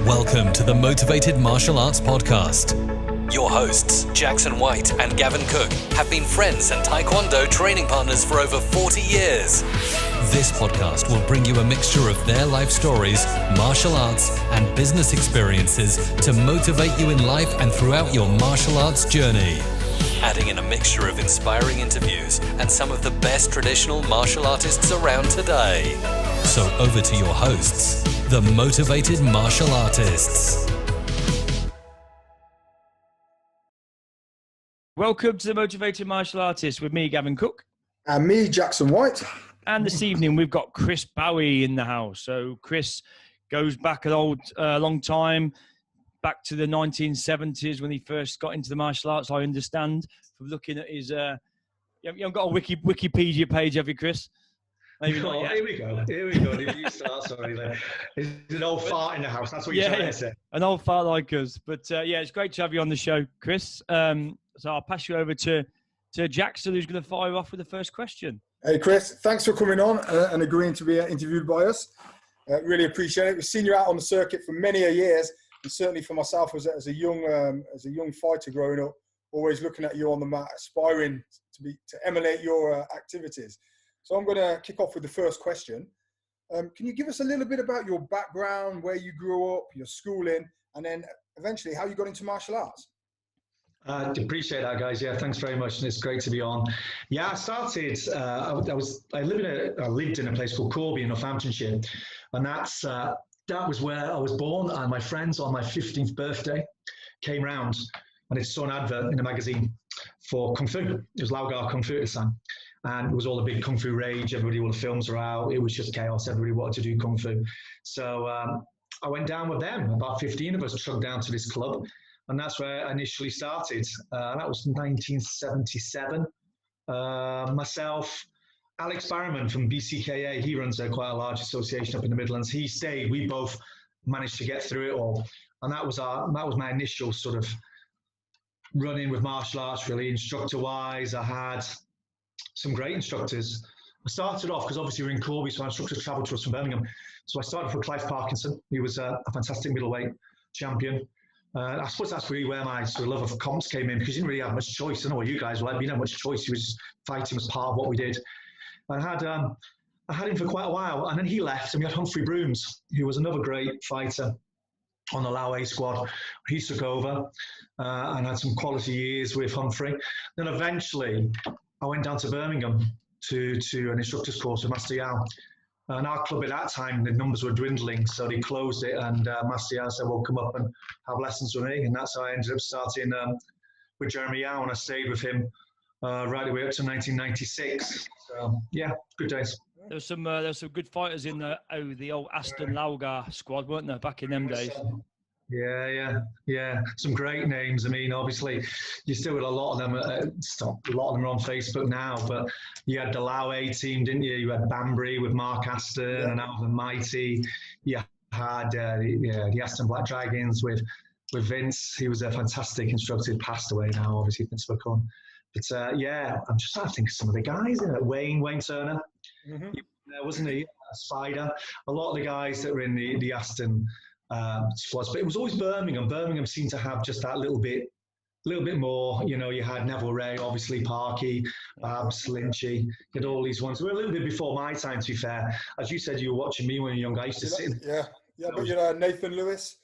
Welcome to the Motivated Martial Arts Podcast. Your hosts, Jackson White and Gavin Cook, have been friends and Taekwondo training partners for over 40 years. This podcast will bring you a mixture of their life stories, martial arts, and business experiences to motivate you in life and throughout your martial arts journey. Adding in a mixture of inspiring interviews and some of the best traditional martial artists around today. So over to your hosts, the Motivated Martial Artists. Welcome to the Motivated Martial Artists with me, Gavin Cook. And me, Jackson White. And this evening we've got Chris Boughey in the house. So Chris goes back a long time, back to the 1970s when he first got into the martial arts, I understand, from looking at his... you haven't got a Wikipedia page, have you, Chris? Maybe not yet. Here we go. If you start, sorry, then. It's an old fart in the house. That's what you're trying to say. An old fart like us. But it's great to have you on the show, Chris. So I'll pass you over to Jackson, who's going to fire off with the first question. Hey, Chris, thanks for coming on and agreeing to be interviewed by us. Really appreciate it. We've seen you out on the circuit for many years, and certainly for myself as a young fighter growing up, always looking at you on the mat, aspiring to emulate your activities. So I'm going to kick off with the first question. Can you give us a little bit about your background, where you grew up, your schooling, and then eventually how you got into martial arts? I appreciate that, guys. Yeah, thanks very much, and it's great to be on. Yeah, I started. I lived in a place called Corby in Northamptonshire, and that was where I was born. And my friends on my 15th birthday came round, and they saw an advert in a magazine for Kung Fu. It was Lau Gar Kung Fu at the time. And it was all a big Kung Fu rage. All the films were out. It was just chaos. Everybody wanted to do Kung Fu. So I went down with them. About 15 of us trucked down to this club. And that's where I initially started. That was 1977. Myself, Alex Barrowman from BCKA, he runs quite a large association up in the Midlands. He stayed. We both managed to get through it all. And that was my initial sort of run-in with martial arts, really, instructor-wise. I had some great instructors. I started off, because obviously we're in Corby, so our instructors travelled to us from Birmingham. So I started for Clive Parkinson. He was a fantastic middleweight champion. I suppose that's really where my sort of love of comps came in, because you didn't really have much choice. I don't know what you guys were like, but you didn't have much choice. He was just fighting was part of what we did. I had him for quite a while, and then he left, and we had Humphrey Broomes, who was another great fighter on the Lau squad. He took over and had some quality years with Humphrey. Then eventually I went down to Birmingham to an instructor's course with Master Yau. And our club at that time, the numbers were dwindling, so they closed it. And Master Yau said, well, come up and have lessons with me. And that's how I ended up starting with Jeremy Yau, and I stayed with him right the way up to 1996. So, yeah, good days. There was some good fighters in the old Aston Lau Gar squad, weren't there, back in them days? Yeah. Some great names. I mean, obviously, you still got a lot of them. A lot of them are on Facebook now. But you had the Lau team, didn't you? You had Banbury with Mark Aston and Alvin Mighty. You had the Aston Black Dragons with Vince. He was a fantastic instructor. He passed away now, obviously, Vince Buckhorn. But I'm just trying to think of some of the guys. Wayne Turner, wasn't he? Spider. A lot of the guys that were in the Aston squads, but it was always Birmingham. Birmingham seemed to have just that little bit more. You had Neville Ray, obviously Parky, Babs, Lynchy. You had all these ones. We were a little bit before my time, to be fair. As you said, you were watching me when you were young. I used to sit. But Nathan Lewis.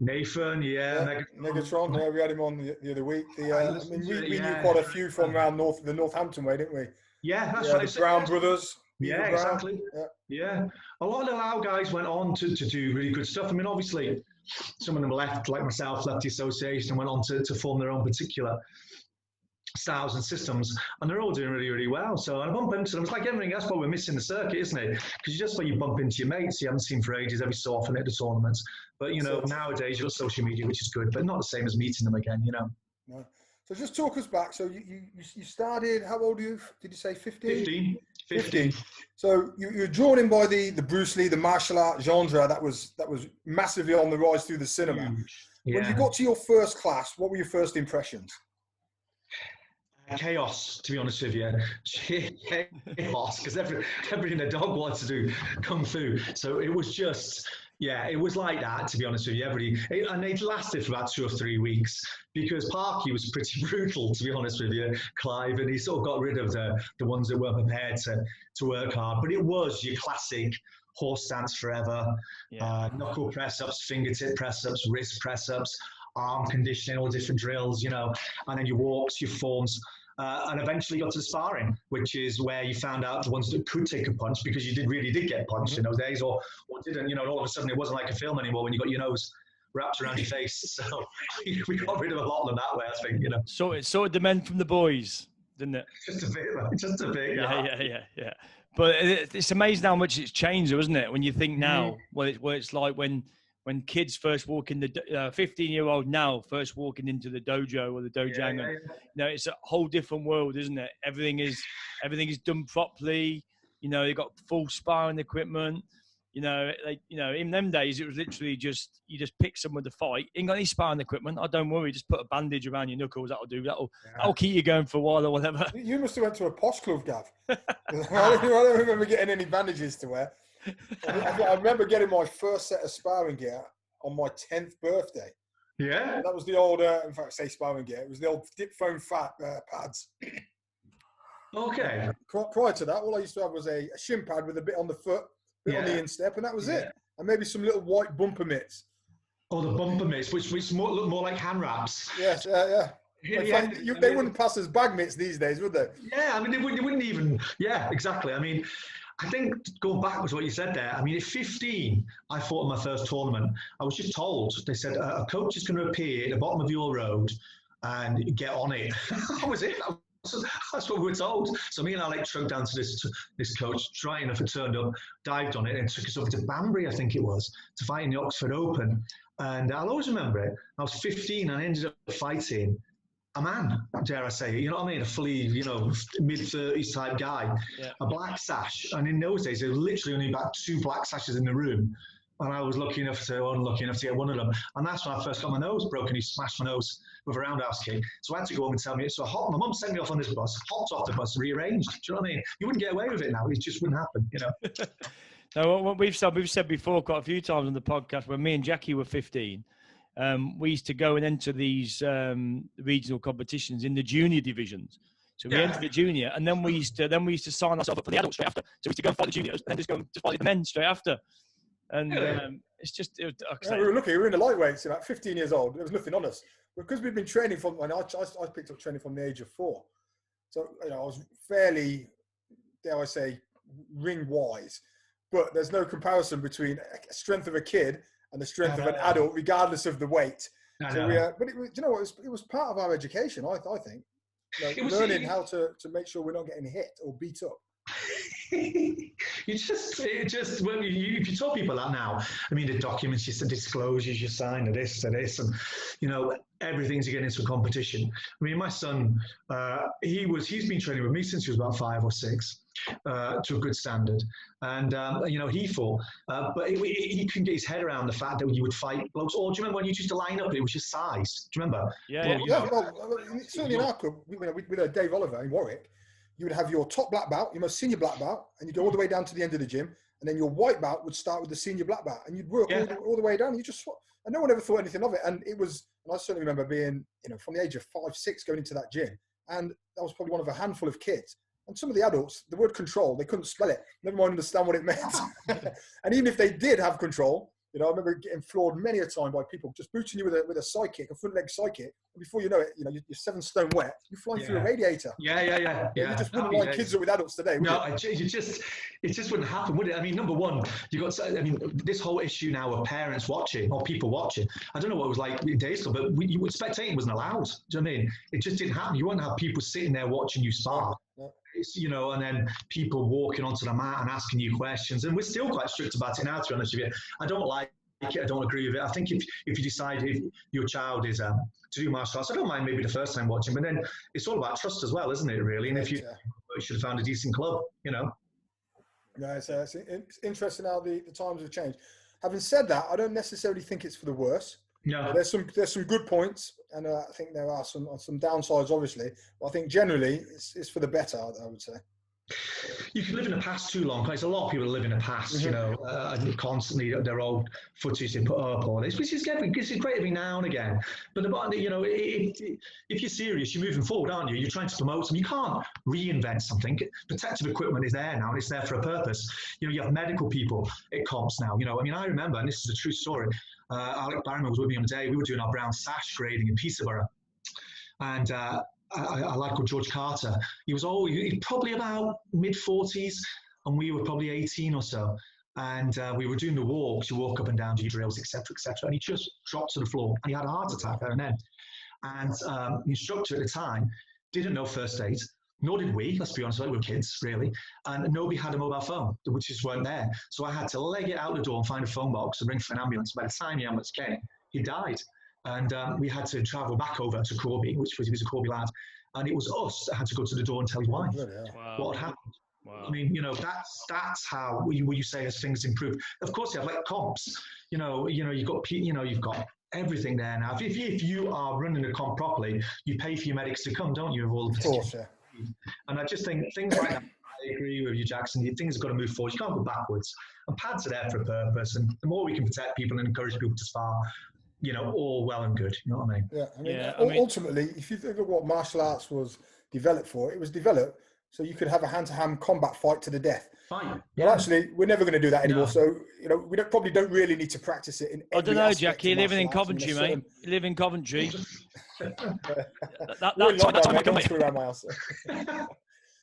Nathan, Megatron. Yeah, we had him on the other week. We knew quite a few from around the Northampton way, didn't we? Yeah, that's right. The Brown brothers. Yeah, exactly. Yeah. A lot of the Lau guys went on to do really good stuff. I mean, obviously, some of them left, like myself, left the association and went on to form their own particular styles and systems, and they're all doing really, really well. So I bump into them. It's like everything else, but we're missing the circuit, isn't it? Because just when you bump into your mates you haven't seen for ages, every so often at the tournaments. But, nowadays you've got social media, which is good, but not the same as meeting them again, No. So just talk us back. So you started, how old are you? Did you say 15? 15. So you were drawn in by the Bruce Lee, the martial art genre that was massively on the rise through the cinema. Yeah. When you got to your first class, what were your first impressions? Chaos, to be honest with you. Chaos, because everybody and their dog wanted to do Kung Fu. So it was just Yeah, it was like that, to be honest with you. And it lasted for about 2 or 3 weeks because Parky was pretty brutal, to be honest with you, Clive, and he sort of got rid of the ones that weren't prepared to work hard. But it was your classic horse stance forever, knuckle press-ups, fingertip press-ups, wrist press-ups, arm conditioning, all different drills, and then your walks, your forms. And eventually got to the sparring, which is where you found out the ones that could take a punch because you really did get punched in those days or didn't, and all of a sudden it wasn't like a film anymore when you got your nose wrapped around your face. So we got rid of a lot of them that way, I think, So it sorted the men from the boys, didn't it? Just a bit. Yeah. But it's amazing how much it's changed, isn't it? When you think now, what it's like when kids first walk in the 15-year-old now first walking into the dojo or the dojang, it's a whole different world, isn't it? Everything is done properly. They've got full sparring equipment. In them days it was literally just you just pick someone to fight. You ain't got any sparring equipment. Oh, don't worry, just put a bandage around your knuckles. That'll do. That'll keep you going for a while or whatever. You must have went to a posh club, Gav. I don't remember getting any bandages to wear. I remember getting my first set of sparring gear on my 10th birthday. Yeah. That was the old, in fact, say sparring gear. It was the old dip foam fat pads. Okay. Prior to that, all I used to have was a shin pad with a bit on the foot, bit on the instep, and that was it. And maybe some little white bumper mitts. Oh, the bumper mitts, which look more like hand wraps. Yes, yeah. They wouldn't pass as bag mitts these days, would they? Yeah, I mean, they wouldn't even. Yeah, exactly. I mean, I think going back to what you said there, I mean, at 15, I fought in my first tournament. I was just told, they said, a coach is going to appear at the bottom of your road and get on it. That was it. That's what we were told. So me and Alex trudged down to this coach, dry enough, it turned up, dived on it, and took us over to Banbury, I think it was, to fight in the Oxford Open. And I'll always remember it. I was 15 and I ended up fighting a man, dare I say it, you know what I mean? A fully, mid-30s type guy, a black sash. And in those days, there were literally only about 2 black sashes in the room. And I was unlucky enough to get one of them. And that's when I first got my nose broken. He smashed my nose with a roundhouse kick. So I had to go home and tell me. So my mum sent me off on this bus, hopped off the bus, rearranged. Do you know what I mean? You wouldn't get away with it now. It just wouldn't happen, No, what we've said before quite a few times on the podcast, when me and Jackie were 15, we used to go and enter these regional competitions in the junior divisions. So we entered the junior, and then we used to sign ourselves up for the adults straight after. So we used to go and fight the juniors, and then just go and fight the men straight after. And it's just we were lucky. We were in the lightweights, about 15 years old. There was nothing on us because we'd been training from. I picked up training from the age of 4, so I was fairly, dare I say, ring wise. But there's no comparison between the strength of a kid and the strength of an adult, regardless of the weight. So but it was part of our education, I think. Learning how to make sure we're not getting hit or beat up. If you tell people that now, I mean, the documents, the disclosures you sign, to this, and everything's to get into a competition. I mean, my son, he's been training with me since he was about 5 or 6, to a good standard, and he fought, but he couldn't get his head around the fact that you would fight blokes. Or do you remember when you used to line up? It was just size. Do you remember? Certainly in our club, with Dave Oliver in Warwick. You would have your top black belt, your most senior black belt, and you go all the way down to the end of the gym. And then your white belt would start with the senior black belt, and you'd work all the way down. You just, and no one ever thought anything of it. And it was, and I certainly remember being, from the age of 5, 6, going into that gym, and that was probably one of a handful of kids. And some of the adults, the word control, they couldn't spell it. Never mind understand what it meant. And even if they did have control, I remember getting floored many a time by people just booting you with a side kick, a front leg side kick. And before you know it, you're 7 stone wet. You're flying through a radiator. Yeah. You just wouldn't line kids up with adults today. No, it just wouldn't happen, would it? I mean, number one, this whole issue now of parents watching or people watching. I don't know what it was like in days ago, but spectating wasn't allowed. Do you know what I mean? It just didn't happen. You wouldn't have people sitting there watching you spar. No. And then people walking onto the mat and asking you questions. And we're still quite strict about it now, to be honest with you. I don't like it. I don't agree with it. I think if you decide if your child is to do martial arts, I don't mind maybe the first time watching, but then it's all about trust as well, isn't it, really? And if you should have found a decent club, Yeah, it's interesting how the times have changed. Having said that, I don't necessarily think it's for the worse. No. There's some good points, and I think there are some downsides, obviously. But I think generally it's for the better, I would say. You can live in the past too long. There's a lot of people who live in the past, you know, and constantly their old footage they put up all this, which is great every now and again. But you know, if you're serious, you're moving forward, aren't you? You're trying to promote something. You can't reinvent something. Protective equipment is there now, and it's there for a purpose. You know, you have medical people at comps now. You know, I mean, I remember, and this is a true story. Alec Barryman was with me on the day. We were doing our brown sash grading in Peterborough, and a lad called George Carter. He was probably about mid-40s, and we were probably 18 or so. And we were doing the walks. You walk up and down, do your drills, etc., etc. And he just dropped to the floor, and he had a heart attack there and then. And the instructor at the time didn't know first aid, nor did we. Let's be honest, we were kids, really. And nobody had a mobile phone, which just weren't there. So I had to leg it out the door and find a phone box and ring for an ambulance. By the time the ambulance came, he died. And we had to travel back over to Corby, he was a Corby lad. And it was us that had to go to the door and tell his wife what had happened. Wow. I mean, you know, that's how you say as things improve. Of course, you have like comps. You know, you've got everything there now. If you are running a comp properly, you pay for your medics to come, don't you? Of course, yeah. And I just think things like that. I agree with you, Jackson. Things have got to move forward. You can't go backwards. And pads are there for a purpose. And the more we can protect people and encourage people to spar, you know, all well and good. You know what I mean? Yeah, I mean, ultimately, if you think of what martial arts was developed for, it was developed so you could have a hand-to-hand combat fight to the death. Fine. Well, actually, we're never going to do that anymore. No. So, you know, we probably don't really need to practice it in every I don't know, Jack. You're living in Coventry, mate. You live in Coventry. That's around my house.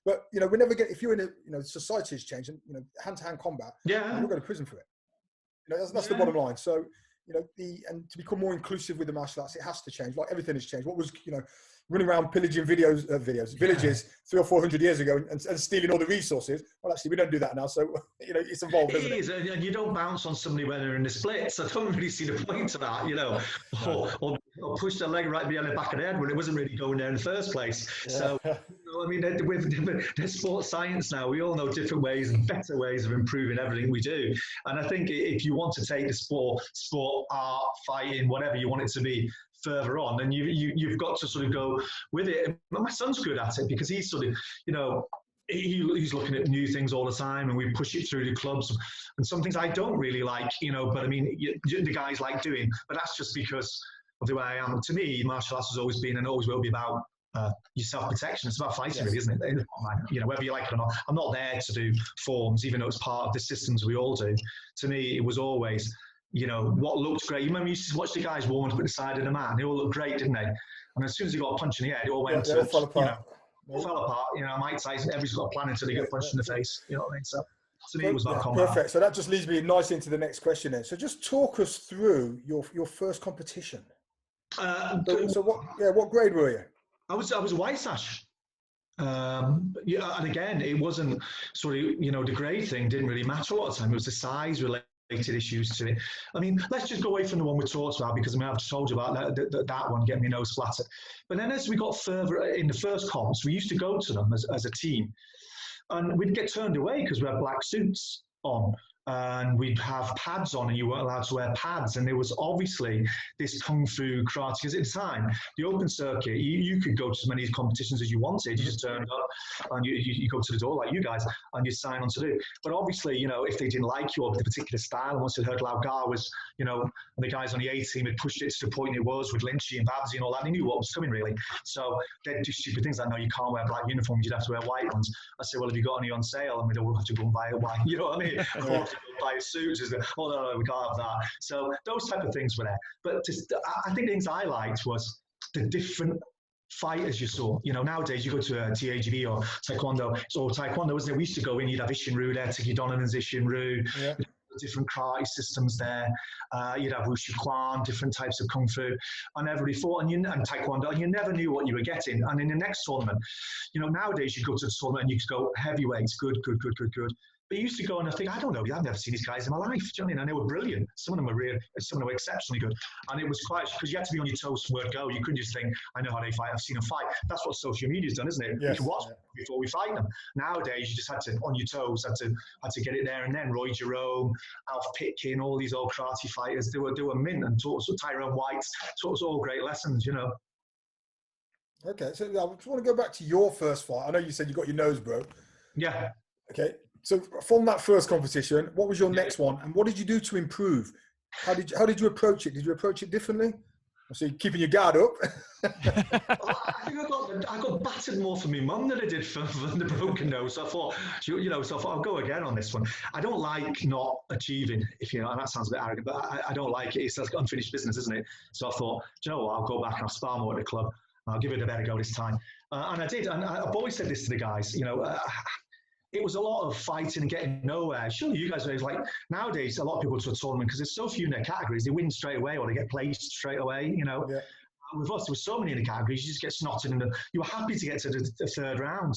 But, you know, we never get, if you're in a, you know, society has changed and, you know, hand-to-hand combat, you'll go to prison for it. You know, that's the bottom line. So, you know, and to become more inclusive with the martial arts, it has to change. Like everything has changed. What was, you know, running around pillaging villages 300 or 400 years ago and stealing all the resources. Well, actually, we don't do that now. So, you know, it's evolved, isn't it? It is, and you don't bounce on somebody when they're in the splits. I don't really see the point of that, you know, or push their leg right behind the back of the head when it wasn't really going there in the first place. Yeah. So, you know, I mean, there's sports science now. We all know different ways and better ways of improving everything we do. And I think if you want to take the sport, art, fighting, whatever you want it to be, further on, then you've got to sort of go with it. And my son's good at it because he's sort of, you know, he's looking at new things all the time, and we push it through the clubs. And some things I don't really like, you know, but I mean, the guys like doing. But that's just because of the way I am. To me, martial arts has always been and always will be about your self-protection. It's about fighting, really, isn't it? You know, whether you like it or not. I'm not there to do forms, even though it's part of the systems we all do. To me, it was always, you know, what looked great. You remember you used to watch the guys warm up at the side of the mat. They all looked great, didn't they? And as soon as they got a punch in the head, it all went to, fell apart. You know, all fell apart. You know, Mike Tyson, everybody's got a plan until they get punched in the face. You know what I mean? So to me, it was about combat. Perfect. So that just leads me nicely into the next question then. So just talk us through your first competition. So what grade were you? I was a white sash. And again, it wasn't sort of, you know, the grade thing didn't really matter a lot of the time. It was the size related issues to it. I mean, let's just go away from the one we talked about, because I mean, I've told you about that one, getting my nose flattered. But then as we got further in the first comps, we used to go to them as a team, and we'd get turned away because we had black suits on. And we'd have pads on, and you weren't allowed to wear pads. And there was obviously this kung fu karate, because at the time, the open circuit, you could go to as many competitions as you wanted. You just turned up and you go to the door like you guys, and you sign on to do. But obviously, you know, if they didn't like you or the particular style, and once they heard Lau Gar was, you know, and the guys on the A team had pushed it to the point it was with Lynchy and Babsy and all that, they knew what was coming, really. So they'd do stupid things like, no, you can't wear black uniforms, you'd have to wear white ones. I said, well, have you got any on sale? And we don't have to go and buy a white, you know what I mean? Buy suits, oh no, we can't have that. So those type of things were there. But just, I think the things I liked was the different fighters you saw. You know, nowadays you go to a TAGV or Taekwondo, wasn't it? We used to go in, you'd have Ishinru there, Tiki Donovan's Ishinru, different karate systems there. You'd have Wushu Kwan, different types of Kung Fu, and everybody fought, and Taekwondo, and you never knew what you were getting. And in the next tournament, you know, nowadays you go to the tournament and you could go heavyweights, good. But you used to go and I think, I don't know, I've never seen these guys in my life. Do you know what I mean? And they were brilliant. Some of them were real, some of them were exceptionally good. And it was quite, because you had to be on your toes from word go. You couldn't just think, I know how they fight, I've seen them fight. That's what social media's done, isn't it? Yes. We can watch before we fight them. Nowadays, you just had to, on your toes, had to get it there and then. Roy Jerome, Alf Pitkin, all these old karate fighters, they were mint, and taught us, Tyrone White, taught us all great lessons, you know. Okay, so I just want to go back to your first fight. I know you said you got your nose broke. Yeah. Okay. So from that first competition, what was your next one, and what did you do to improve? How did you approach it? Did you approach it differently? So you're keeping your guard up. I think I got battered more for my mum than I did for the broken nose. So I thought, I'll go again on this one. I don't like not achieving, and that sounds a bit arrogant, but I don't like it. It's like unfinished business, isn't it? So I thought, do you know what? I'll go back and I'll spar more at the club. I'll give it a better go this time. And I did. And I've always said this to the guys, it was a lot of fighting and getting nowhere. Surely you guys are like, nowadays, a lot of people go to a tournament because there's so few in their categories, they win straight away or they get placed straight away, Yeah. With us, there were so many in the categories, you just get snotted and you were happy to get to the third round,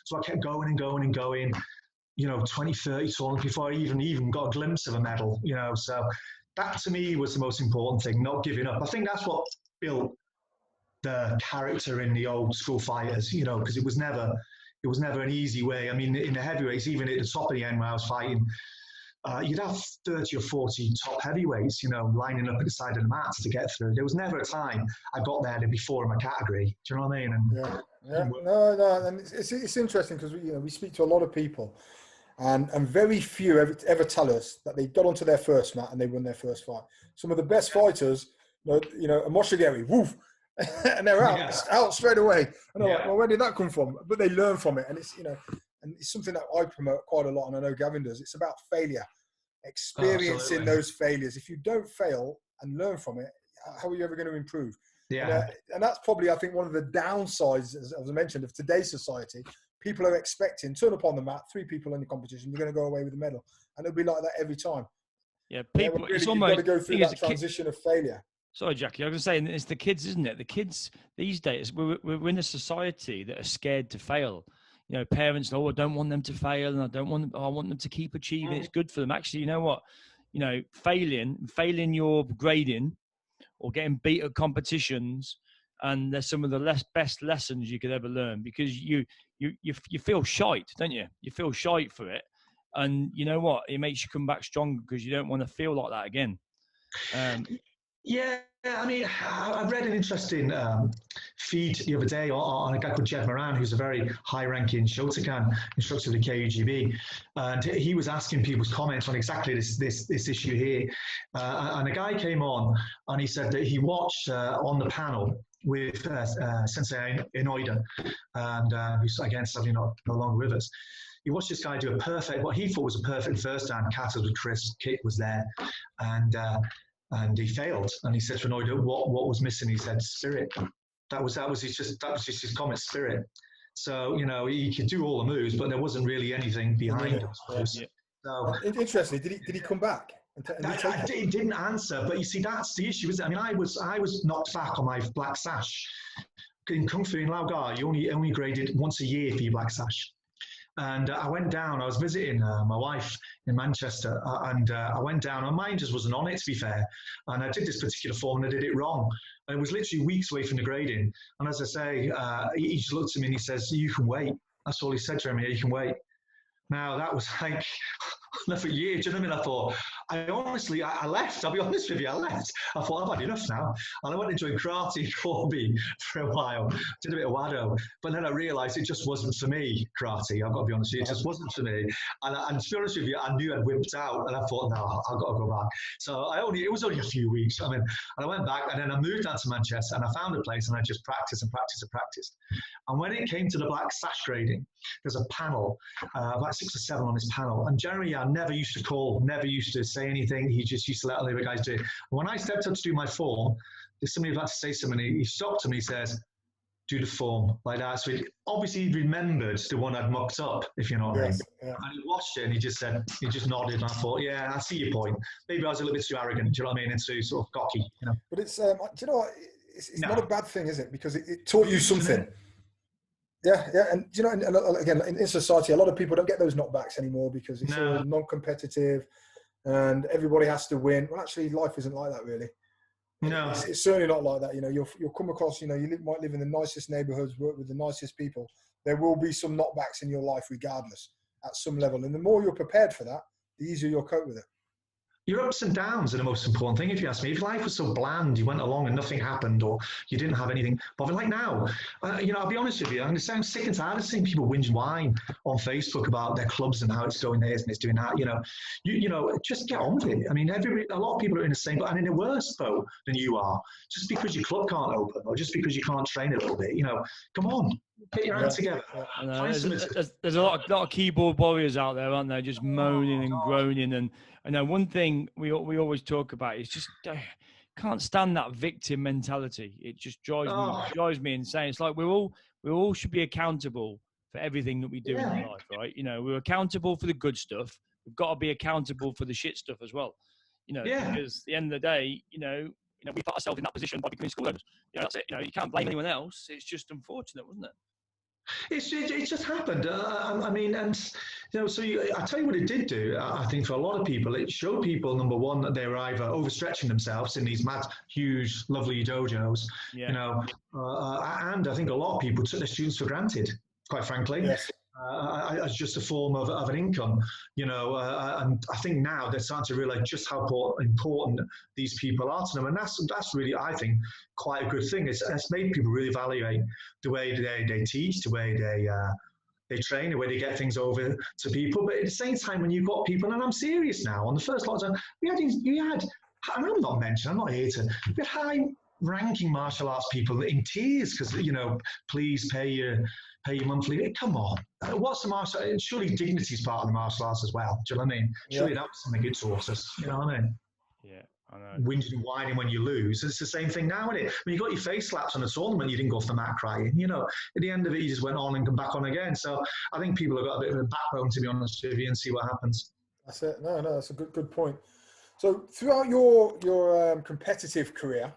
So I kept going and going and going, 20, 30 tournaments before I even got a glimpse of a medal, So that to me was the most important thing, not giving up. I think that's what built the character in the old school fighters, because it was never an easy way. I mean, in the heavyweights, even at the top of the end where I was fighting, you'd have 30 or 40 top heavyweights, lining up at the side of the mats to get through. There was never a time I got there to be four in my category. Do you know what I mean? No, and it's interesting because we speak to a lot of people, and very few ever tell us that they got onto their first mat and they won their first fight. Some of the best fighters, a Moshigeri, woof, and they're out straight away. And I'm like, well, where did that come from? But they learn from it, and it's and it's something that I promote quite a lot, and I know Gavin does. It's about failure, experiencing those failures. If you don't fail and learn from it, how are you ever going to improve? Yeah. And that's probably, I think, one of the downsides, as I mentioned, of today's society. People are expecting, turn up on the mat, 3 people in the competition, you're going to go away with the medal. And it'll be like that every time. Yeah, people, really, it's you've almost, got to go through that transition of failure. Sorry, Jackie, I was going to say, it's the kids, isn't it? The kids these days, we're in a society that are scared to fail. Parents, I don't want them to fail, and I want them to keep achieving. It's good for them. Actually, you know what? Failing your grading or getting beat at competitions, and they're some of the best lessons you could ever learn, because you feel shite, don't you? You feel shite for it, and you know what? It makes you come back stronger because you don't want to feel like that again. Yeah, I mean, I read an interesting feed the other day on a guy called Jed Moran, who's a very high-ranking Shotokan instructor of the KUGB, and he was asking people's comments on exactly this issue here. And a guy came on, and he said that he watched on the panel with Sensei Inoida, and who's again sadly no longer with us. He watched this guy do what he thought was a perfect first hand. Kata with Chris, kick was there, and he failed. And he said to Inoida, what was missing? He said, spirit. That was just his comment, spirit. So, he could do all the moves, but there wasn't really anything behind it. Yeah. So, interestingly, did he come back? He didn't answer, but you see, that's the issue, isn't it? I mean, I was knocked back on my black sash. In Kung Fu in Lau Gar, you only graded once a year for your black sash. And I went down, I was visiting my wife in Manchester, and I went down, and mine just wasn't on it, to be fair. And I did this particular form, and I did it wrong. And it was literally weeks away from the grading. And as I say, he just looked at me and he says, you can wait. That's all he said, Jeremy, you can wait. Now, that was like another year, do you know what I mean? I thought, I left, I'll be honest with you, I left. I thought, I've had enough now. And I went and joined karate in Corby for a while, did a bit of Wado. But then I realised it just wasn't for me, karate. I've got to be honest with you, it just wasn't for me. And to be honest with you, I knew I'd wimped out, and I thought, no, I've got to go back. So it was only a few weeks. I mean, and I went back, and then I moved down to Manchester, and I found a place, and I just practiced. And when it came to the black sash grading, there's a panel, about 6 or 7 on this panel. And Jeremy Yau never used to call, never used to say anything. He just used to let other guys do it. And when I stepped up to do my form, there's somebody about to say something. He stopped and he says, do the form like that. So he obviously remembered the one I'd mucked up, if you know what I mean. Yeah. And he watched it and he just nodded. And I thought, yeah, I see your point. Maybe I was a little bit too arrogant, do you know what I mean? And too sort of cocky, But it's, do you know what? It's not a bad thing, is it? Because it taught you something. Yeah, and and again, in society, a lot of people don't get those knockbacks anymore because it's all non-competitive, and everybody has to win. Well, actually, life isn't like that, really. No, it's certainly not like that. You'll come across, you might live in the nicest neighbourhoods, work with the nicest people. There will be some knockbacks in your life, regardless, at some level. And the more you're prepared for that, the easier you'll cope with it. your ups and downs are the most important thing, if you ask me. If life was so bland, you went along and nothing happened, or you didn't have anything. But like now, I'll be honest with you, I'm going to sound sick and tired of seeing people whinge and whine on Facebook about their clubs and how it's going this and it's doing that. Just get on with it. I mean, a lot of people are in the same boat and in a worse boat than you are. Just because your club can't open, or just because you can't train a little bit, come on. Get your hands together. There's a lot of keyboard warriors out there, aren't there? Just moaning and groaning. And I know one thing we always talk about is just can't stand that victim mentality. It just drives me insane. It's like we all should be accountable for everything that we do in life, right? We're accountable for the good stuff. We've got to be accountable for the shit stuff as well. Because at the end of the day, we put ourselves in that position by becoming school owners. That's it. You can't blame anyone else. It's just unfortunate, wasn't it? It just happened. I tell you what it did do. I think for a lot of people, it showed people, number one, that they were either overstretching themselves in these mad, huge, lovely dojos, and I think a lot of people took their students for granted, quite frankly. Yes. As just a form of an income, and I think now they're starting to realize just how important these people are to them, and that's really, I think, quite a good thing. It's made people really evaluate the way they teach, the way they train, the way they get things over to people. But at the same time, when you've got people, and I'm serious now, on the first lockdown, we had, and I'm not here to, we had high-ranking martial arts people in tears because, please pay your monthly. Come on, what's the martial? Surely dignity is part of the martial arts as well. Do you know what I mean? Surely that was something good towards us. You know what I mean? Yeah, I know. Whinging and whining when you lose. It's the same thing now, isn't it? When you got your face slapped on a tournament, you didn't go off the mat crying. At the end of it, you just went on and come back on again. So I think people have got a bit of a backbone, to be honest with you, and see what happens. That's it. No, that's a good point. So throughout your competitive career,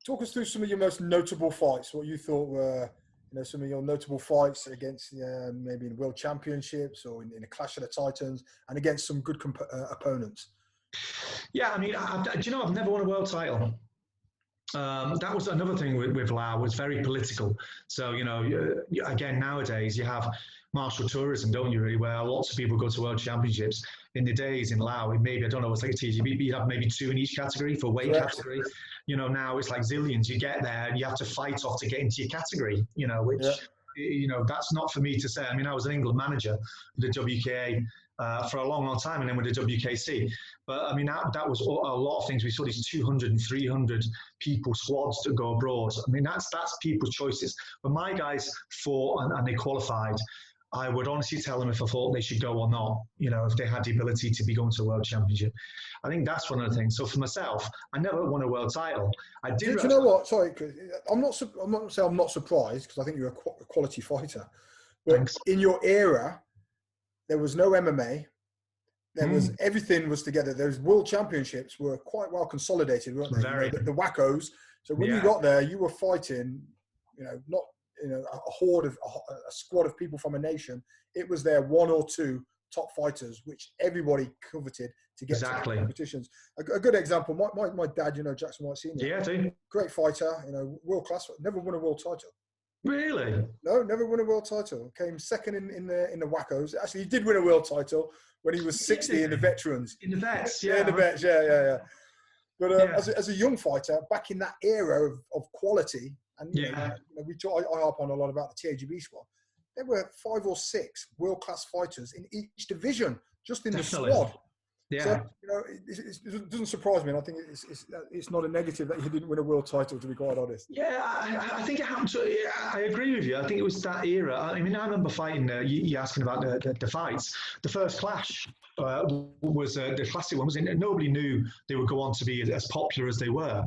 talk us through some of your most notable fights. What you thought were some of your notable fights against maybe in world championships or in a Clash of the Titans and against some good opponents. Yeah, I mean, do you know, I've never won a world title. That was another thing with Lau, was very political. So, again, nowadays you have martial tourism, don't you, really, where lots of people go to world championships. In the days in Lau, maybe, I don't know, it's like a TGB, but you have maybe 2 in each category for weight category. Now it's like zillions. You get there and you have to fight off to get into your category, which, that's not for me to say. I mean, I was an England manager with the WKA for a long, long time, and then with the WKC. But I mean, that was a lot of things. We saw these 200 and 300 people squads that go abroad. I mean, that's people's choices. But my guys fought and they qualified. I would honestly tell them if I thought they should go or not, if they had the ability to be going to a world championship. I think that's one of the things. So for myself, I never won a world title. I did. Do you know what? Sorry, I'm not saying I'm not surprised, because I think you're a quality fighter. But thanks. In your era, there was no MMA. There was, everything was together. Those world championships were quite well consolidated, weren't they? Very. The wackos. So when you got there, you were fighting, not a squad of people from a nation. It was their 1 or 2 top fighters, which everybody coveted to get to the competitions. A good example, my dad, Jackson White Senior. Yeah, I do. Great fighter, world class. Never won a world title. Really? No, never won a world title. Came second in the wackos. Actually, he did win a world title when he was 60 in the veterans. In the vets, yeah. Yeah, in the vets, yeah. But as a young fighter, back in that era of quality, and I harp on a lot about the TAGB squad. There were 5 or 6 world-class fighters in each division, just in the squad. Yeah. So, it doesn't surprise me, and I think it's not a negative that he didn't win a world title, to be quite honest. Yeah, I think it happened to. I agree with you. I think it was that era. I mean, I remember fighting. You asking about the fights. The first clash was the classic one. Nobody knew they would go on to be as popular as they were.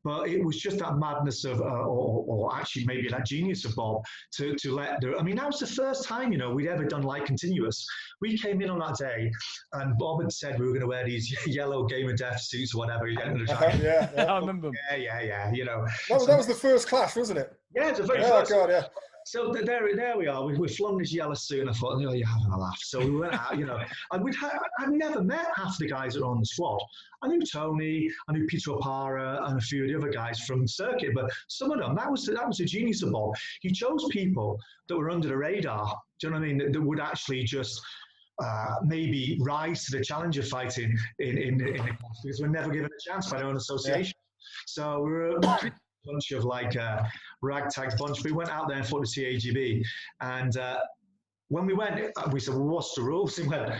But it was just that madness of, or actually maybe that genius of Bob to let I mean, that was the first time, we'd ever done light continuous. We came in on that day and Bob had said we were going to wear these yellow Game of Death suits or whatever. Yeah, I remember. Yeah. That was the first clash, wasn't it? Yeah, it's the very first. Oh, God, yeah. So there we are. We flung this yellow suit, and I thought, you're having a laugh. So we went out, and I'd never met half the guys that were on the squad. I knew Tony, I knew Peter Opara, and a few of the other guys from circuit. But some of them, that was the genius of Bob. He chose people that were under the radar. Do you know what I mean? That would actually just maybe rise to the challenge of fighting in the class, because we're never given a chance by our own association. So we're a bunch of like ragtag bunch. We went out there and fought the CAGB, and when we went, we said, well, what's the rules? He went,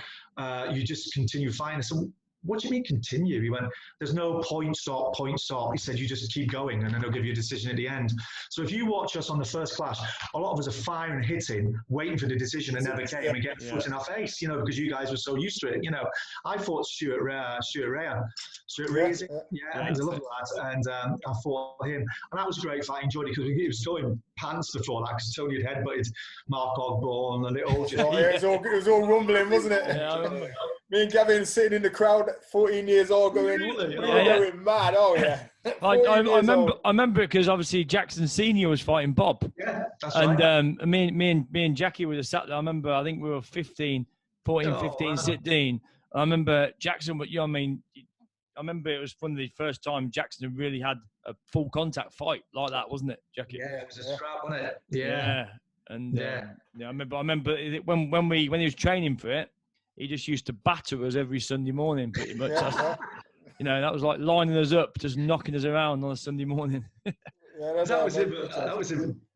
you just continue fighting. I said, what do you mean continue? He went, there's no point stop. He said, you just keep going, and then they'll give you a decision at the end. So if you watch us on the first clash, a lot of us are firing and hitting, waiting for the decision, and never came, and get a foot in our face, you know, because you guys were so used to it. You know, I fought Stuart Rea, he's a lovely lad, and I fought him, and that was a great fight. I enjoyed it because he was going pants before that, because Tony had headbutted Mark Ogborn, and it all just... it was all rumbling, wasn't it? Yeah, I remember. Me and Gavin sitting in the crowd, 14 years old, going, going mad. Oh yeah. I remember it because obviously Jackson Senior was fighting Bob. Yeah, that's and, right. me and Jackie were sat there. I remember, I think we were 14, 15, 16. I remember Jackson, but I remember it was one of the first time Jackson really had a full contact fight like that, wasn't it, Jackie? Yeah, it was a scrap, wasn't it? Yeah. And I remember when he was training for it, he just used to batter us every Sunday morning, pretty much. You know, that was like lining us up, just knocking us around on a Sunday morning. It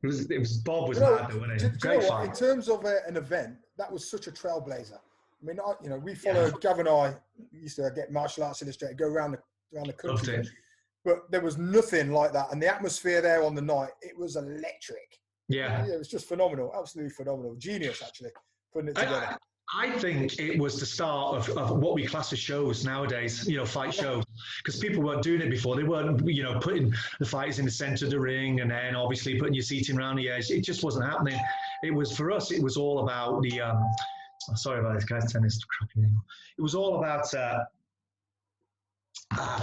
was Bob was mad, though, wasn't it? Great fight. In terms of an event, that was such a trailblazer. I mean, we followed Gavin and I used to get Martial Arts Illustrated, go around the country, but there was nothing like that, and the atmosphere there on the night, it was electric. Yeah, it was just phenomenal, absolutely phenomenal, genius actually putting it together. I think it was the start of what we class as shows nowadays, you know, fight shows, because people weren't doing it before. They weren't, you know, putting the fighters in the center of the ring and then obviously putting your seating around the edge. It just wasn't happening. It was, for us, it was all about the, sorry about this, guys, tennis crappy anymore. It was all about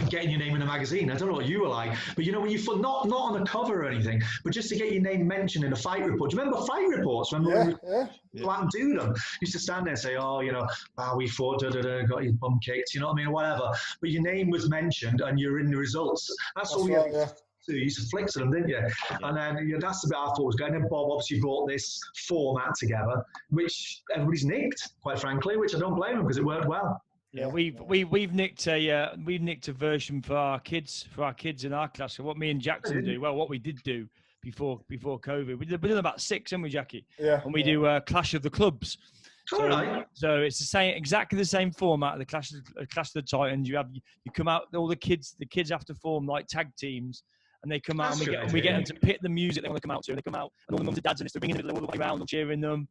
getting your name in a magazine. I don't know what you were like, but you know, when you not on a cover or anything, but just to get your name mentioned in a fight report. Do you remember fight reports? Remember when we go out and do them? Used to stand there and say, oh, you know, we fought, got his bum kicked, you know what I mean, or whatever. But your name was mentioned and you're in the results. That's all you had to do. You used to flick to them, didn't you? And then that's the bit I thought was going. And then Bob obviously brought this format together, which everybody's nicked, quite frankly, which I don't blame them because it worked well. Yeah, we've nicked a version for our kids in our class. So what me and Jackson do, well, what we did do before COVID, we did about 6, didn't we, Jackie? Yeah. And we do Clash of the Clubs. So it's exactly the same format. The Clash of the Titans. You come out, all the kids have to form like tag teams. And they come out, and we get them to pit the music they want to come out to. And they come out, and all the mums and dads, and it's the ringing all the way around and cheering them.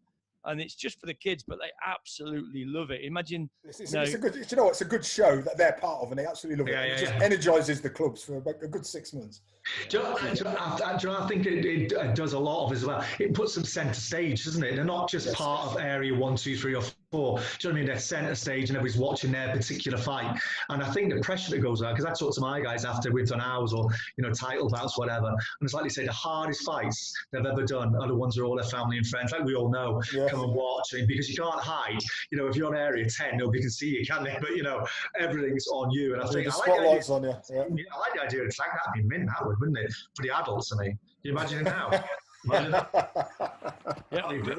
And it's just for the kids, but they absolutely love it. Imagine, it's a good show that they're part of, and they absolutely love it. It just energizes the clubs for about a good 6 months. I think it does a lot of it as well. It puts them centre stage, doesn't it? They're not just part of area 1, 2, 3, or 4. Do you know what I mean? They're centre stage, and everybody's watching their particular fight. And I think the pressure that goes on, because I talk to my guys after we've done ours, or title bouts, whatever. And it's like they say, the hardest fights they've ever done are the ones where all their family and friends, like we all know, come and watch. Because you can't hide. If you're on area 10, nobody can see you, can they? But everything's on you. And I think the spotlight's on you. I like the idea of track. That'd be mint, that would, wouldn't it? For the adults, I mean. Can you imagine it now?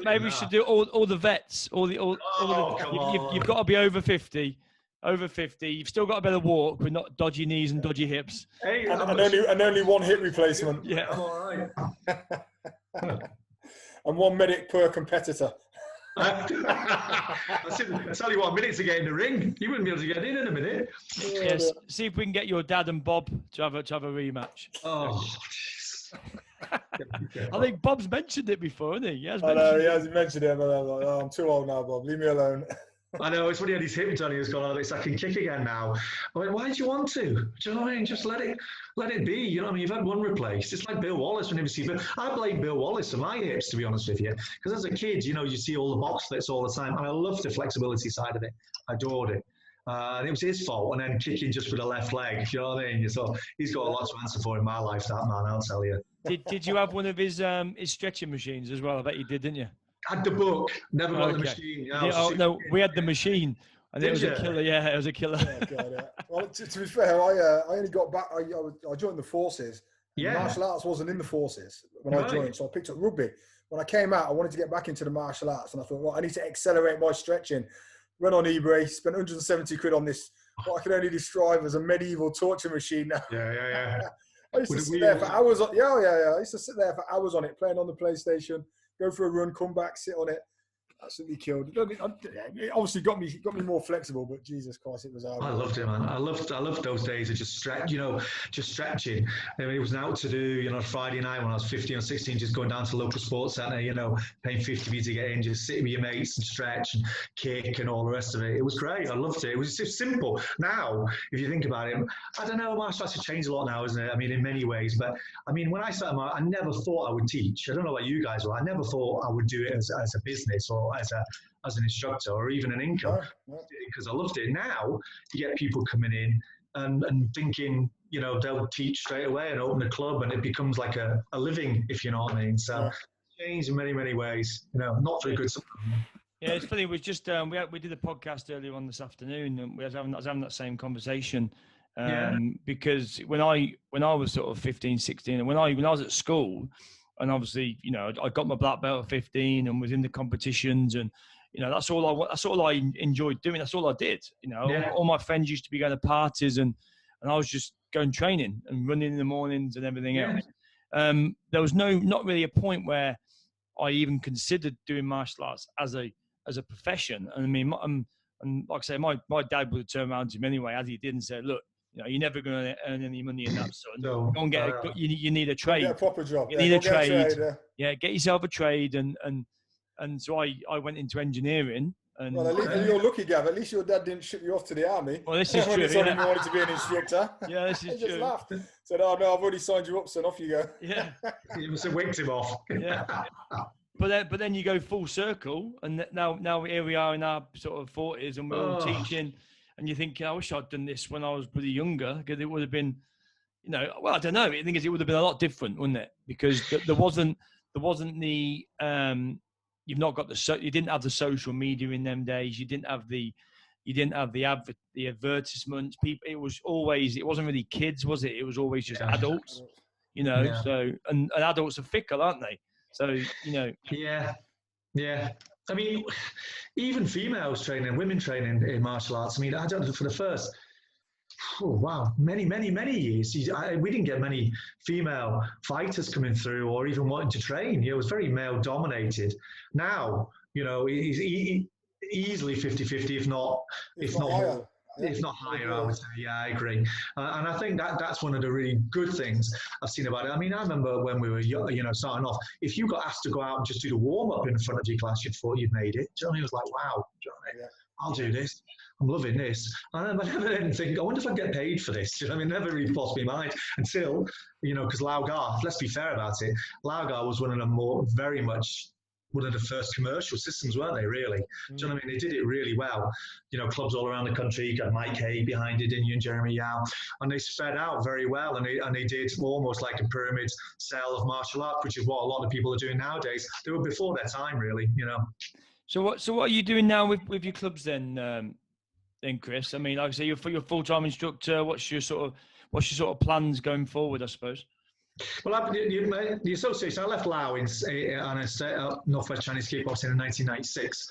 Maybe we should do all the vets. You've got to be over 50. Over 50, you've still got to be able to walk with not dodgy knees and dodgy hips. Hey, and only one hip replacement. Yeah. I'm all right. And 1 minute per competitor. That's only 1 minute to get in the ring. You wouldn't be able to get in a minute. Yes. See if we can get your dad and Bob to have a rematch. Oh. I think Bob's mentioned it before, hasn't he? He has mentioned it, but I'm like, I'm too old now, Bob. Leave me alone. I know, it's when he had his hip done, he was going, oh, I can kick again now. I went, why do you want to? Do you know what I mean? Just let it be. You know what I mean? You've had one replaced. It's like Bill Wallace when you see, but I blame Bill Wallace for my hips, to be honest with you. Because as a kid, you see all the box splits all the time. And I loved the flexibility side of it. I adored it. And it was his fault. And then kicking just with the left leg. You know what I mean? So he's got a lot to answer for in my life, that man, I'll tell you. Did you have one of his stretching machines as well? I bet you did, didn't you? I had the book, never got the machine. No, we had the machine. And it was a killer, it was a killer. Oh, God, yeah. Well, to be fair, I only got back, I joined the forces. Yeah. Martial arts wasn't in the forces when I joined, so I picked up rugby. When I came out, I wanted to get back into the martial arts, and I thought, well, I need to accelerate my stretching. went on eBay, spent 170 quid on this, what I can only describe as a medieval torture machine now. Yeah. I used to sit there for hours on, I used to sit there for hours on it, playing on the PlayStation, go for a run, come back, sit on it. Absolutely killed. It obviously got me more flexible, but Jesus Christ, it was hard. I loved it, man. I loved those days of just stretching. I mean, it was an out to do, Friday night when I was 15 or 16, just going down to the local sports centre, paying 50p to get in, just sit with your mates and stretch and kick and all the rest of it. It was great. I loved it. It was just simple. Now, if you think about it, I don't know, martial arts has changed a lot now, isn't it? I mean, in many ways. But I mean, when I started, I never thought I would teach. I don't know what you guys were. I never thought I would do it as a business or as an instructor or even an income, because I loved it. Now you get people coming in and thinking, they'll teach straight away and open a club, and it becomes like a living, if you know what I mean. So changed in many, many ways, not very good. Yeah, it's funny. It was just we did a podcast earlier on this afternoon, and I was having that same conversation because when I was sort of 15, 16, and when I was at school, and obviously, I got my black belt at 15 and was in the competitions, and that's all I enjoyed doing. That's all I did. All my friends used to be going to parties, and I was just going training and running in the mornings and everything else. There was not really a point where I even considered doing martial arts as a profession. And I mean, and like I say, my dad would have turned around to me anyway, as he did, and said, "Look, you're never going to earn any money in that, son. Go and get you need a trade. Get a proper job. You need a trade. Get yourself a trade." And so I went into engineering. And well, at least you're lucky, Gav. At least your dad didn't ship you off to the army. Well, this is true. When he told him you wanted to be an instructor. Yeah, this is he true. just laughed. Said, "Oh no, I've already signed you up, son. Off you go." Yeah. You must have winked him off. Yeah. But then you go full circle, and now here we are in our sort of 40s, and we're all teaching. And you think, I wish I'd done this when I was pretty younger, because it would have been, well, I don't know. The thing is, it would have been a lot different, wouldn't it? Because there wasn't the you've not got you didn't have the social media in them days. You didn't have the advertisements. People, it wasn't really kids, was it? It was always just adults, So and adults are fickle, aren't they? So Yeah. I mean, even females training, women training in martial arts. I mean, I don't know, for the first, many years, we didn't get many female fighters coming through or even wanting to train. It was very male dominated. Now, he's easily 50-50, if not more. If not higher, I would say. Yeah, I agree. And I think that's one of the really good things I've seen about it. I mean, I remember when we were starting off, if you got asked to go out and just do the warm-up in front of your class, you thought you'd made it. Do you know what I mean? It was like, wow, do you know what I mean? I'll do this. I'm loving this. And I never didn't think, I wonder if I get paid for this. Do you know what I mean? Never really crossed my mind until, because Lau Gar, let's be fair about it, Lau Gar was one of the first commercial systems, weren't they, really? Do you know what I mean? They did it really well. Clubs all around the country, you got Mike Hay behind it, and Jeremy Yau, and they spread out very well, and they did almost like a pyramid sale of martial art, which is what a lot of people are doing nowadays. They were before their time, really, So what are you doing now with your clubs then, Chris? I mean, like I say, you're full-time instructor. What's your sort of plans going forward, I suppose? Well, the association, I left Lau and I set up Northwest Chinese Kickboxing in 1996.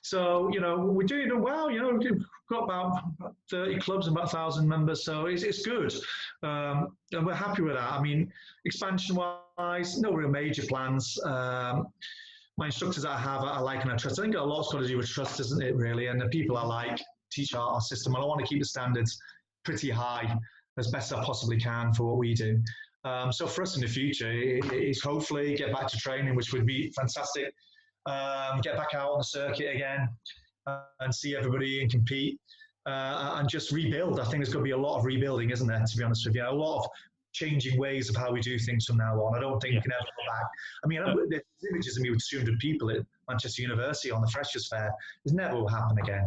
So, we're doing well. We've got about 30 clubs and about 1,000 members. So it's good. And we're happy with that. I mean, expansion-wise, no real major plans. My instructors that I have, I like and I trust. I think a lot's got to do with trust, isn't it, really? And the people I like teach our system. And I want to keep the standards pretty high as best I possibly can for what we do. So for us in the future, is hopefully get back to training, which would be fantastic. Get back out on the circuit again and see everybody and compete and just rebuild. I think there's going to be a lot of rebuilding, isn't there, to be honest with you? A lot of changing ways of how we do things from now on. I don't think we can ever go back. I mean, there's images of me with 200 people at Manchester University on the Freshers' Fair. It never will happen again.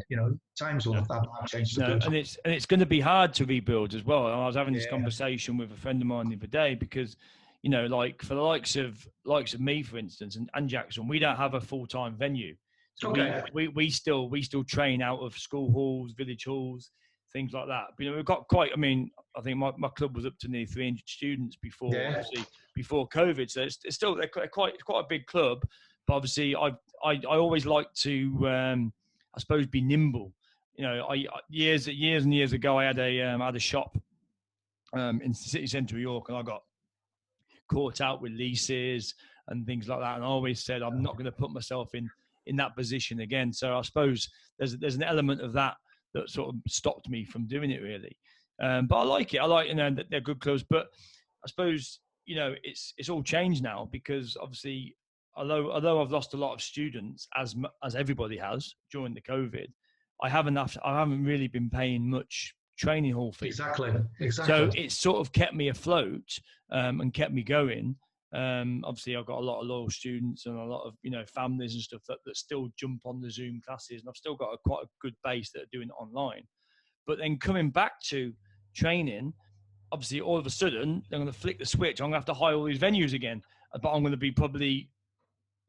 Times will have changed. No, and it's going to be hard to rebuild as well. I was having this conversation with a friend of mine the other day because, like for the likes of me, for instance, and Jackson, we don't have a full-time venue. So we still train out of school halls, village halls, things like that. But, we've got quite. I mean, I think my club was up to nearly 300 students before COVID. So it's they're quite a big club. But obviously, I always like to I suppose, be nimble. Years and years ago, I had a shop in the city centre of York, and I got caught out with leases and things like that. And I always said, I'm not going to put myself in that position again. So I suppose there's an element of that sort of stopped me from doing it, really. But I like it. I like, that they're good clubs. But I suppose, it's all changed now, because obviously, although I've lost a lot of students, as everybody has during the COVID, I haven't really been paying much training hall fee. Exactly. So it's sort of kept me afloat and kept me going. Obviously, I've got a lot of loyal students and a lot of families and stuff that still jump on the Zoom classes, and I've still got quite a good base that are doing it online. But then coming back to training, obviously, all of a sudden, they're going to flick the switch. I'm going to have to hire all these venues again, but I'm going to be probably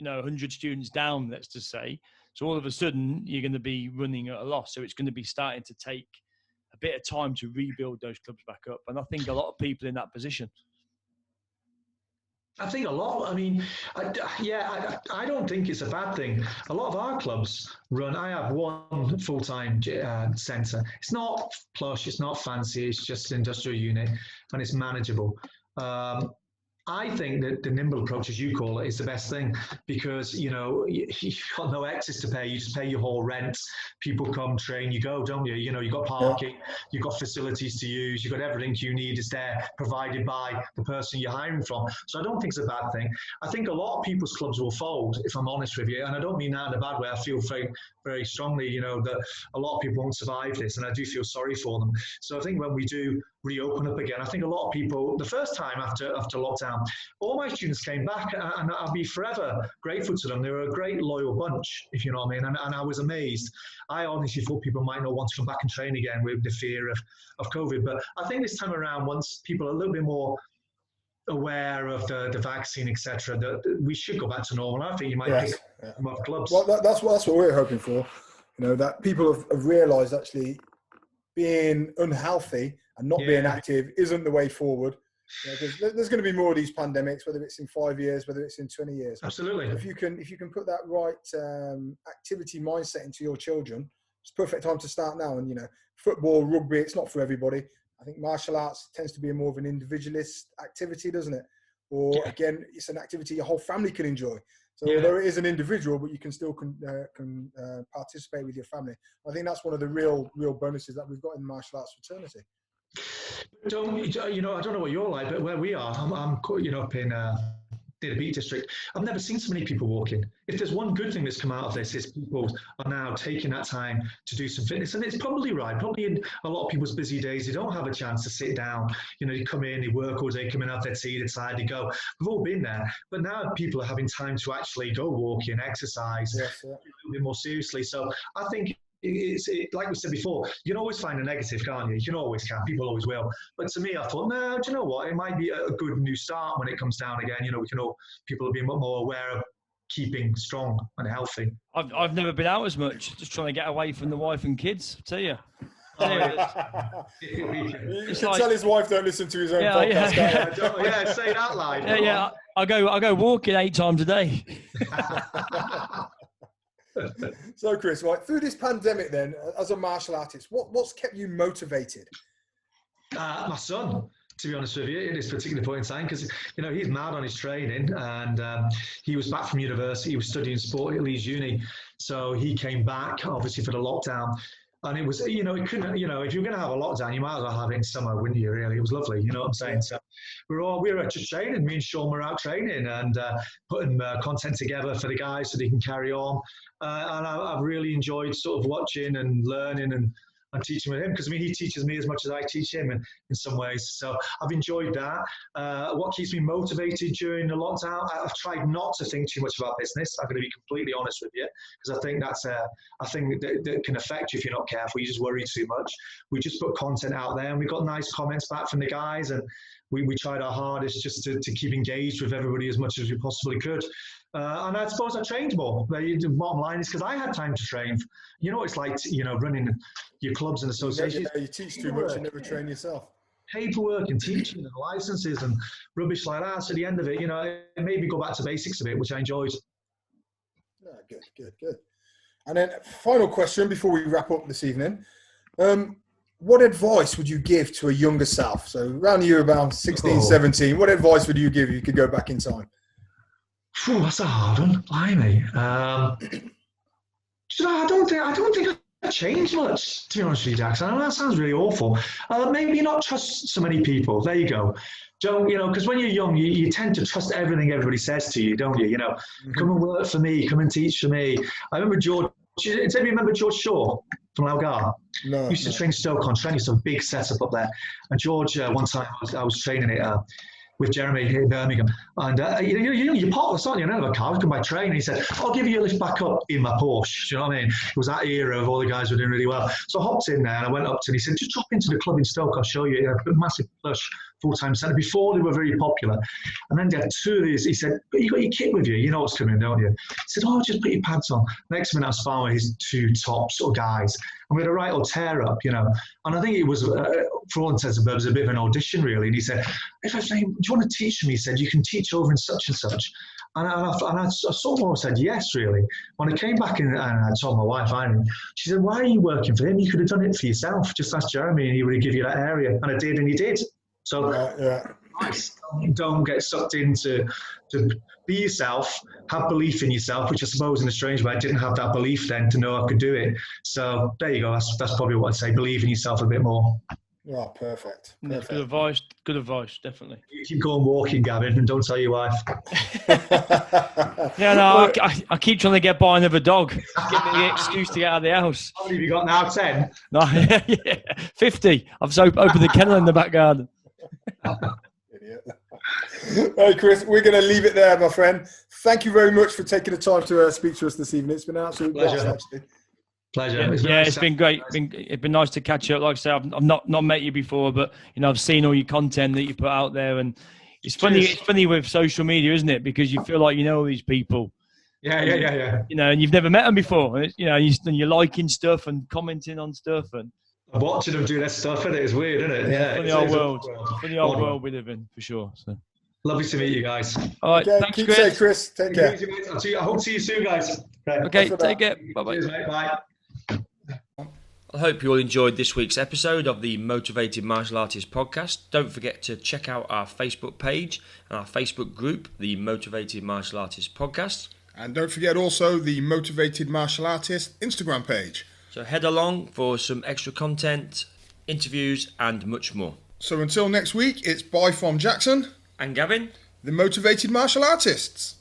100 students down, let's just say. So all of a sudden, you're going to be running at a loss. So it's going to be starting to take a bit of time to rebuild those clubs back up. And I think a lot of people in that position. I think a lot. I mean, I don't think it's a bad thing. A lot of our clubs run. I have one full-time centre. It's not plush. It's not fancy. It's just an industrial unit, and it's manageable. I think that the nimble approach, as you call it, is the best thing, because you've got no excess to pay. You just pay your whole rent. People come, train, you go, don't you? You've got parking, you've got facilities to use, you've got everything you need is there, provided by the person you're hiring from. So I don't think it's a bad thing. I think a lot of people's clubs will fold, if I'm honest with you, and I don't mean that in a bad way. I feel very, very strongly, that a lot of people won't survive this, and I do feel sorry for them. So I think when we do reopen up again, I think a lot of people, the first time after lockdown, all my students came back, and I'll be forever grateful to them. They were a great loyal bunch, if you know what I mean, and I was amazed. I honestly thought people might not want to come back and train again with the fear of COVID, but I think this time around, once people are a little bit more aware of the vaccine, etc., that we should go back to normal. I think you might pick up clubs. Well, that's what we're hoping for. That people have realised actually being unhealthy and not being active isn't the way forward. Because there's going to be more of these pandemics, whether it's in 5 years, whether it's in 20 years. Absolutely. If you can put that right activity mindset into your children, it's a perfect time to start now. And football, rugby, it's not for everybody. I think martial arts tends to be more of an individualist activity, doesn't it? Or again, it's an activity your whole family can enjoy. So although it is an individual, but you can still participate with your family. I think that's one of the real bonuses that we've got in martial arts fraternity. I don't know what you're like, but where we are, I'm up in the Beat District. I've never seen so many people walking. If there's one good thing that's come out of this, is people are now taking that time to do some fitness, and it's probably right. Probably in a lot of people's busy days, they don't have a chance to sit down. They come in, they work all day, come in, have their tea, they're tired, they go. We've all been there, but now people are having time to actually go walking, exercise, a little bit more seriously. So I think it's like we said before, you can always find a negative, can't you? People always will. But to me, I thought, no, do you know what? It might be a good new start when it comes down again. People are being more aware of keeping strong and healthy. I've never been out as much, just trying to get away from the wife and kids, I tell you. It's like, tell his wife don't listen to his own podcast. Say that live. I go walking 8 times a day. So, Chris, right, through this pandemic then, as a martial artist, what's kept you motivated? My son, to be honest with you, at this particular point in time, because, he's mad on his training, and he was back from university. He was studying sport at Leeds Uni. So he came back, obviously, for the lockdown. And it was, it couldn't, if you're going to have a lockdown, you might as well have it in summer, wouldn't you, really? It was lovely, you know what I'm saying? So we were just training. Me and Sean were out training and putting content together for the guys so they can carry on. And I've really enjoyed sort of watching and learning and teaching with him, because he teaches me as much as I teach him in some ways. So I've enjoyed that. What keeps me motivated during the lockdown, I've tried not to think too much about business. I'm going to be completely honest with you, because I think that's a thing that can affect you if you're not careful. You just worry too much. We just put content out there, and we got nice comments back from the guys, and we tried our hardest just to keep engaged with everybody as much as we possibly could. And I suppose I trained more. The bottom line is because I had time to train. It's like, running your clubs and associations. You teach too much and never train yourself. Paperwork and teaching and licenses and rubbish like that. So at the end of it, it made me go back to basics a bit, which I enjoyed. Yeah, good. And then final question before we wrap up this evening. What advice would you give to a younger self? So around you about 16, 17, what advice would you give if you could go back in time? That's a hard one. Blimey. I don't think I changed much, to be honest with you, Jackson. I know that sounds really awful. Maybe not trust so many people. There you go. Don't, because when you're young, you tend to trust everything everybody says to you, don't you? Come and work for me, come and teach for me. I remember George, does anybody remember George Shaw from Lau Gar? No. He used to train Stoke-on-Trent, so a big setup up there. And George, one time I was training it with Jeremy in Birmingham. And you're partless, aren't you? I don't have a car, I come by train. And he said, I'll give you a lift back up in my Porsche. Do you know what I mean? It was that era of all the guys were doing really well. So I hopped in there and I went up to him. He said, just drop into the club in Stoke, I'll show you. A massive plush full-time centre. Before they were very popular. And then they had two of these. He said, but you got your kit with you. You know what's coming, don't you? He said, just put your pads on. Next minute I was found with his two top sort of guys. And we had a right old tear up, And I think it was, for all intents and purposes, a bit of an audition, really. And he said, do you want to teach me? He said, you can teach over in such and such. And I sort of said, yes, really. When I came back and I told my wife, she said, why are you working for him? You could have done it for yourself. Just ask Jeremy and he would give you that area. And I did, and he did. So don't get sucked into to be yourself, have belief in yourself, which I suppose in a strange way I didn't have that belief then to know I could do it. So there you go. That's probably what I'd say. Believe in yourself a bit more. Yeah, perfect. Good advice. Good advice, definitely. You keep going walking, Gavin, and don't tell your wife. I keep trying to get by another dog. Give me the excuse to get out of the house. How many have you got now? 10? No, 50. I've just opened the kennel in the back garden. Idiot. Hey, Chris, we're going to leave it there, my friend. Thank you very much for taking the time to speak to us this evening. It's been an absolute blast, actually. Pleasure. It's been great. It's been nice to catch up. Like I said, I've not met you before, but I've seen all your content that you put out there, and it's funny. It's funny with social media, isn't it? Because you feel like you know all these people. Yeah. And you've never met them before. And you're liking stuff and commenting on stuff, and I'm watching them do their stuff, and it's weird, isn't it? Yeah. Funny old world we live in, for sure. So. Lovely to meet you guys. All right, okay, thanks, keep Chris. safe, Chris. Take care. I hope to see you soon, guys. Okay, take care. Bye-bye. Cheers, mate. Bye. I hope you all enjoyed this week's episode of the Motivated Martial Artist podcast. Don't forget to check out our Facebook page and our Facebook group, the Motivated Martial Artist podcast. And don't forget also the Motivated Martial Artist Instagram page. So head along for some extra content, interviews and much more. So until next week, it's bye from Jackson and Gavin, the Motivated Martial Artists.